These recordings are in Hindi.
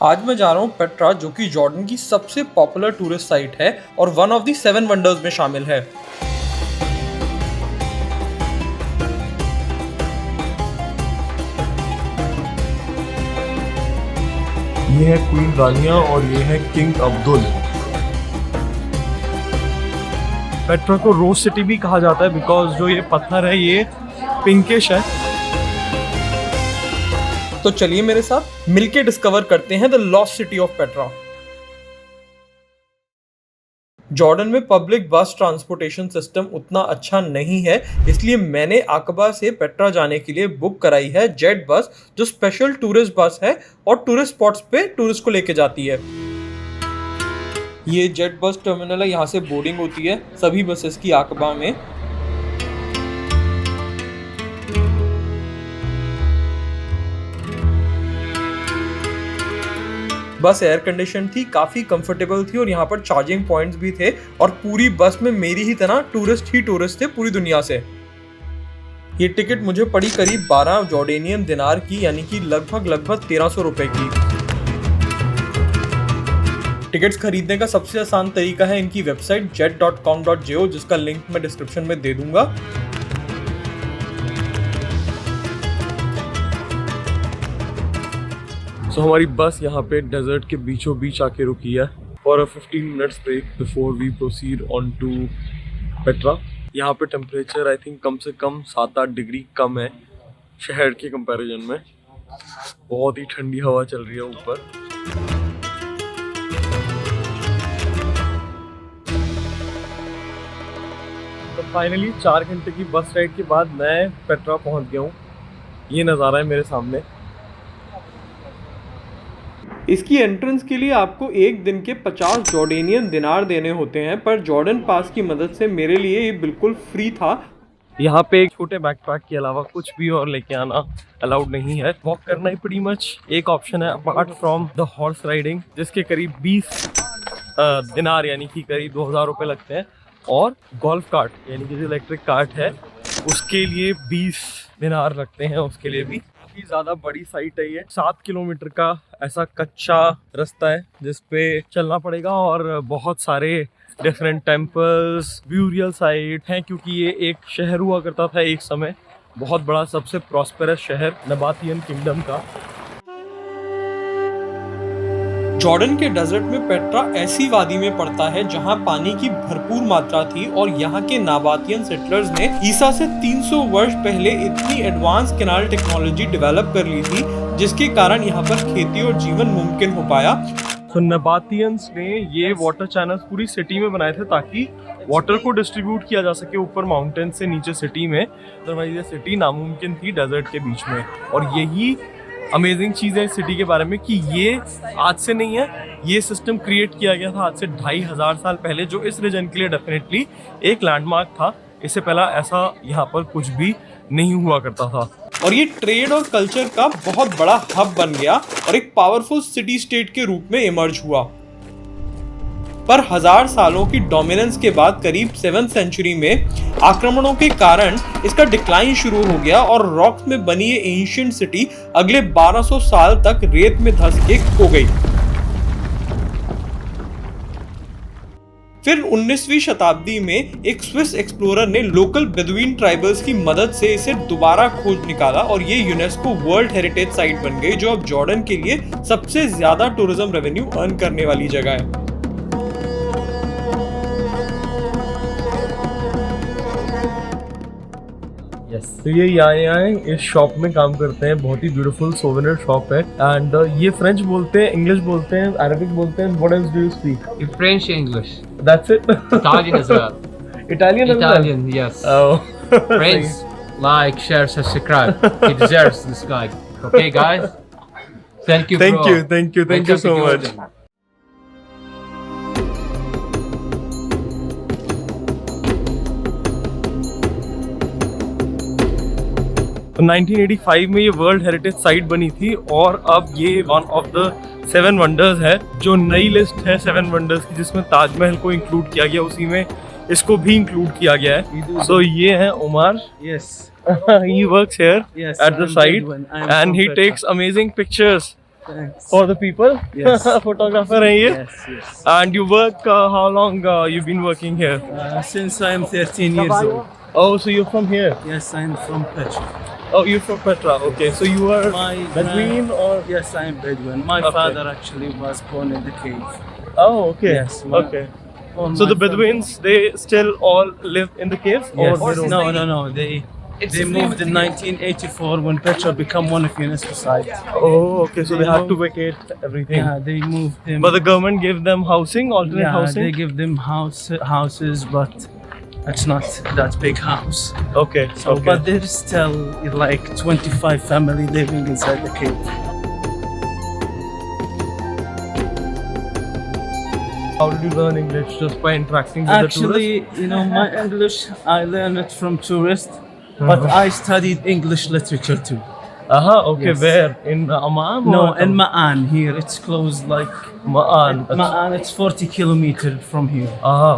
आज मैं जा रहा हूँ पेट्रा, जो कि जॉर्डन की सबसे पॉपुलर टूरिस्ट साइट है और वन ऑफ द 7 वंडर्स में शामिल है। ये है क्वीन रानिया और ये है किंग अब्दुल। पेट्रा को रोज सिटी भी कहा जाता है बिकॉज जो ये पत्थर है ये पिंकिश है। तो चलिए मेरे साथ मिलके डिस्कवर करते हैं the lost city of Petra. Jordan में पब्लिक बस ट्रांसपोर्टेशन सिस्टम उतना अच्छा नहीं है, इसलिए मैंने आकबा से पेट्रा जाने के लिए बुक कराई है जेट बस, जो स्पेशल टूरिस्ट बस है और टूरिस्ट स्पॉट्स पे टूरिस्ट को लेके जाती है। ये जेट बस टर्मिनल है, यहाँ से बोर्डिंग होती है सभी बसेस की आकबा में। बस एयर कंडीशन थी, काफी कंफर्टेबल थी और यहाँ पर चार्जिंग पॉइंट्स भी थे और पूरी बस में मेरी ही तरह टूरिस्ट ही टूरिस्ट थे पूरी दुनिया से। ये टिकट मुझे पड़ी करीब 12 जॉर्डेनियन दिनार की, यानी कि लगभग 1300 रुपए की। टिकट्स खरीदने का सबसे आसान तरीका है इनकी वेबसाइट jet.com.jo, जिसका लिंक मैं डिस्क्रिप्शन में दे दूंगा। So, हमारी बस यहाँ पे डेजर्ट के बीचों बीच आके रुकी है for 15 minutes break before we proceed on to Petra. यहाँ पे टेम्परेचर आई थिंक कम से कम 7-8 डिग्री कम है शहर के कंपैरिजन में। बहुत ही ठंडी हवा चल रही है ऊपर। तो फाइनली 4 घंटे की बस राइड के बाद मैं पेट्रा पहुँच गया हूँ। ये नज़ारा है मेरे सामने। इसकी एंट्रेंस के लिए आपको एक दिन के 50 जॉर्डेनियन दिनार देने होते हैं, पर जॉर्डन पास की मदद से मेरे लिए ये बिल्कुल फ्री था। यहाँ पे एक छोटे बैकपैक के अलावा कुछ भी और लेके आना अलाउड नहीं है। वॉक करना ही pretty much एक ऑप्शन है apart from the horse riding, जिसके करीब 20 दिनार यानी कि करीब 2000 रुपये लगते हैं, और गोल्फ कार्ट यानी कि जो इलेक्ट्रिक कार्ट है उसके लिए 20 दिनार लगते हैं उसके लिए भी। ज्यादा बड़ी साइट है ये, 7 किलोमीटर का ऐसा कच्चा रास्ता है जिसपे चलना पड़ेगा और बहुत सारे डिफरेंट टेम्पल्स, ब्यूरियल साइट हैं, क्योंकि ये एक शहर हुआ करता था एक समय, बहुत बड़ा सबसे प्रॉस्पेरस शहर नबातियन किंगडम का। जॉर्डन के डेजर्ट में पेट्रा ऐसी वादी में पड़ता है जहां पानी की भरपूर मात्रा थी और यहाँ के नाबातियन सेटलर्स ने ईसा से 300 वर्ष पहले इतनी एडवांस कैनाल टेक्नोलॉजी डेवलप कर ली थी, जिसके कारण यहाँ पर खेती और जीवन मुमकिन हो पाया। तो नबातियंस ने ये वाटर चैनल्स पूरी सिटी में बनाए थे ताकि वाटर को डिस्ट्रीब्यूट किया जा सके ऊपर माउंटेन से नीचे सिटी में। अदरवाइज ये सिटी नामुमकिन थी डेजर्ट के बीच में। और यही अमेजिंग चीज़ है इस सिटी के बारे में कि ये आज से नहीं है, ये सिस्टम क्रिएट किया गया था आज से 2500 साल पहले, जो इस रीजन के लिए डेफिनेटली एक लैंडमार्क था। इससे पहला ऐसा यहाँ पर कुछ भी नहीं हुआ करता था और ये ट्रेड और कल्चर का बहुत बड़ा हब बन गया और एक पावरफुल सिटी स्टेट के रूप में इमर्ज हुआ। पर 1000 सालों की डोमिनेंस के बाद करीब 7th सेंचुरी में आक्रमणों के कारण इसका डिक्लाइन शुरू हो गया और रॉक्स में बनी ये एंशिएंट सिटी अगले 1200 साल तक रेत में धंस के खो गई। फिर 19वीं शताब्दी में एक स्विस एक्सप्लोरर ने लोकल बेदुइन ट्राइबल्स की मदद से इसे दोबारा खोज निकाला और ये यूनेस्को वर्ल्ड हेरिटेज साइट बन गई, जो अब जॉर्डन के लिए सबसे ज्यादा टूरिज्म रेवेन्यू अर्न करने वाली जगह है। तो ये यहाँ इस शॉप में काम करते हैं। बहुत ही ब्यूटीफुल सोवेनियर शॉप है। एंड ये फ्रेंच बोलते हैं, इंग्लिश बोलते हैं, अरबिक बोलते हैं। What else do you speak? French, English. That's it? Italian as well. Italian as well? Italian, yes. Oh. Friends, like, share, subscribe. He deserves this guy. Okay, guys? Thank you, Thank bro. you, thank you, thank you so much. 1985 में ये वर्ल्ड हेरिटेज साइट बनी थी और अब ये वन ऑफ द 7 वंडर्स है। जो नई लिस्ट है 7 वंडर्स की, जिसमें ताजमहल को इंक्लूड किया गया, उसी में इसको भी इंक्लूड किया गया है। सो ये है Umar. Yes. He works here Yes, at the I'm site good one. I'm and he from takes amazing pictures Thanks. for the people. Yes. Photographer हैं ये. Yes, yes. And you work, how long you've been working here? Since I am 13 years old. Oh, so you're from here? Yes, I am from Petra. Oh, you're from Petra. Okay, so you are My Bedouin or? Yes, I am Bedouin. My Okay. father actually was born in the cave. Oh, okay. Yes, my- Okay. All So my the Bedouins, they still all live in the caves? Yes. Or they don't? No. They moved in 1984 when Petra became one of UNESCO sites. Oh, okay. So they had to vacate everything. Yeah, they moved them. But the government gave them housing, alternate yeah, housing? they give them houses, but it's not that big house. Okay. So, okay. but there's still like 25 family living inside the cave. How did you learn English? Just by interacting with the tourists? Actually, you know, my English, I learned it from tourists, but I studied English literature too. Okay. Yes. Where? In Amman? No, or- in Ma'an here, it's close like, Ma'an. Ma'an, it's 40 kilometers from here.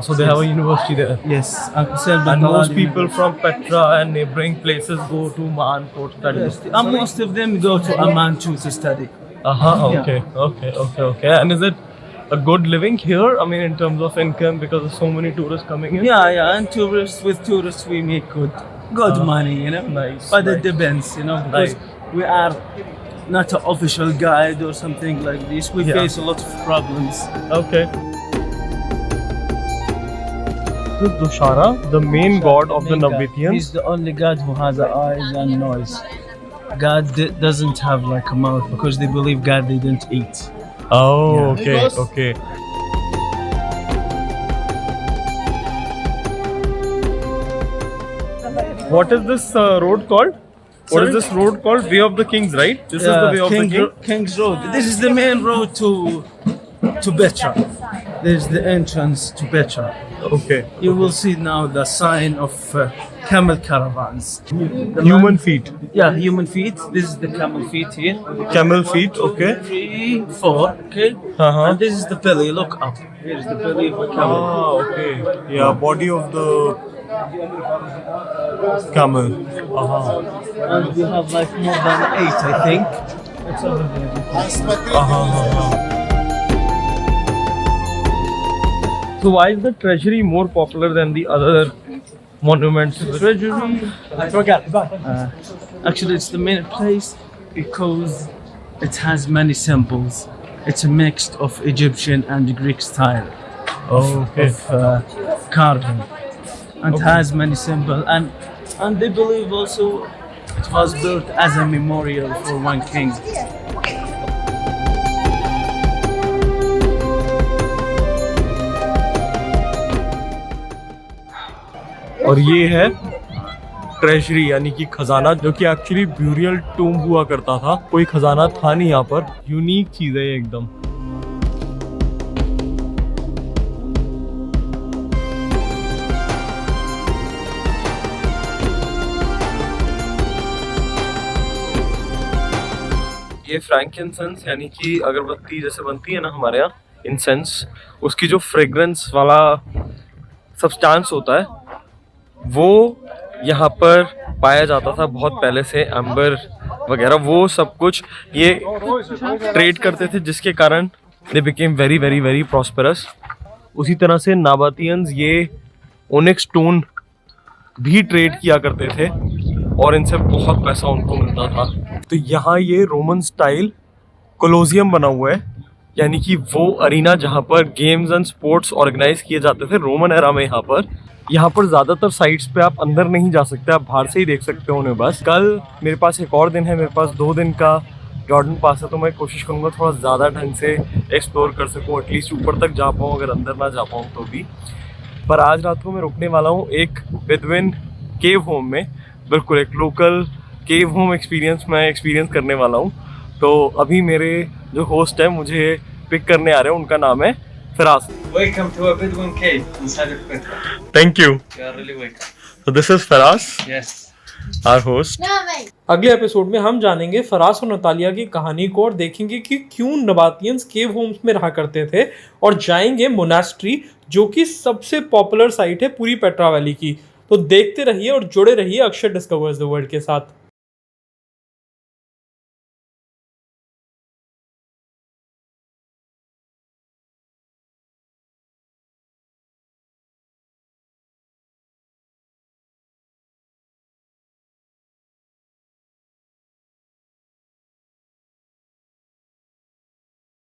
So they have a university there. Yes, Uncle Sel bin And most Laden people University. from Petra and neighboring places go to Ma'an for study. Yes, and most of them go to Amman too to study. Okay. And is it a good living here? I mean, in terms of income, because there's so many tourists coming in? Yeah, and with tourists we make good money, you know. Nice, But nice. it depends, you know, because we are not an official guide or something like this. We Yeah. face a lot of problems. Okay. This is Dushara, the main god of the Nabateans. He's the only god who has eyes and nose. God doesn't have like a mouth because they believe God didn't eat. Oh, Yeah. okay. What is this road called? What Sorry? is this road called? Way of the Kings, right? This is the Way of the King. King's Road. This is the main road to Petra. There's the entrance to Petra. Okay. You will see now the sign of camel caravans. Human feet. Yeah, human feet. This is the camel feet here. Camel feet, okay. 3, 4, okay? Uh-huh. And this is the belly. Look up. Here's the belly of a camel. Ah, okay. Yeah, body of the camel. And we have like more than 8, I think. It's over there. So why is the treasury more popular than the other monuments? Treasury. Actually, it's the main place because it has many symbols. It's a mix of Egyptian and Greek style of carving, and has many symbols. And they believe also it was built as a memorial for one king. और ये है ट्रेजरी यानी कि खजाना, जो कि एक्चुअली ब्यूरियल टूम हुआ करता था. कोई खजाना था नहीं यहाँ पर. यूनिक चीज है ये एकदम. ये फ्रैंकिंसेंस यानी कि अगरबत्ती जैसे बनती है ना हमारे यहाँ, इंसेंस, उसकी जो फ्रेग्रेंस वाला सब्सटेंस होता है वो यहाँ पर पाया जाता था बहुत पहले से. एम्बर वगैरह वो सब कुछ ये ट्रेड करते थे, जिसके कारण they became very very very prosperous. उसी तरह से नाबातियंस ये ओनिक्स स्टोन भी ट्रेड किया करते थे और इनसे बहुत पैसा उनको मिलता था. तो यहाँ ये रोमन स्टाइल कोलोजियम बना हुआ है, यानी कि वो अरीना जहाँ पर गेम्स एंड स्पोर्ट्स ऑर्गेनाइज किए जाते थे रोमन एरा में. यहाँ पर ज़्यादातर साइट्स पे आप अंदर नहीं जा सकते, आप बाहर से ही देख सकते हो उन्हें बस. कल मेरे पास एक और दिन है, मेरे पास 2 दिन का जॉर्डन पास है, तो मैं कोशिश करूँगा थोड़ा ज़्यादा ढंग से एक्सप्लोर कर सकूँ, एटलीस्ट ऊपर तक जा पाऊँ, अगर अंदर ना जा पाऊँ तो भी. पर आज रात को मैं रुकने वाला हूँ एक बेदुइन केव होम में, बिल्कुल एक लोकल केव होम एक्सपीरियंस मैं एक्सपीरियंस करने वाला हूँ. तो अभी मेरे जो होस्ट है मुझे पिक करने आ रहे हैं, उनका नाम है Firaz. Welcome to a Bedouin cave inside of Petra. Thank you. You are really welcome. So this is Firas, Yes. our host. अगले एपिसोड में हम जानेंगे फरास और नतालिया की कहानी को और देखेंगे कि क्यों नबातियंस केव होम्स में रहा करते थे, और जाएंगे मोनास्ट्री जो कि सबसे पॉपुलर साइट है पूरी पेट्रा वैली की. तो देखते रहिए और जुड़े रहिए अक्षर डिस्कवर्स द वर्ल्ड के साथ.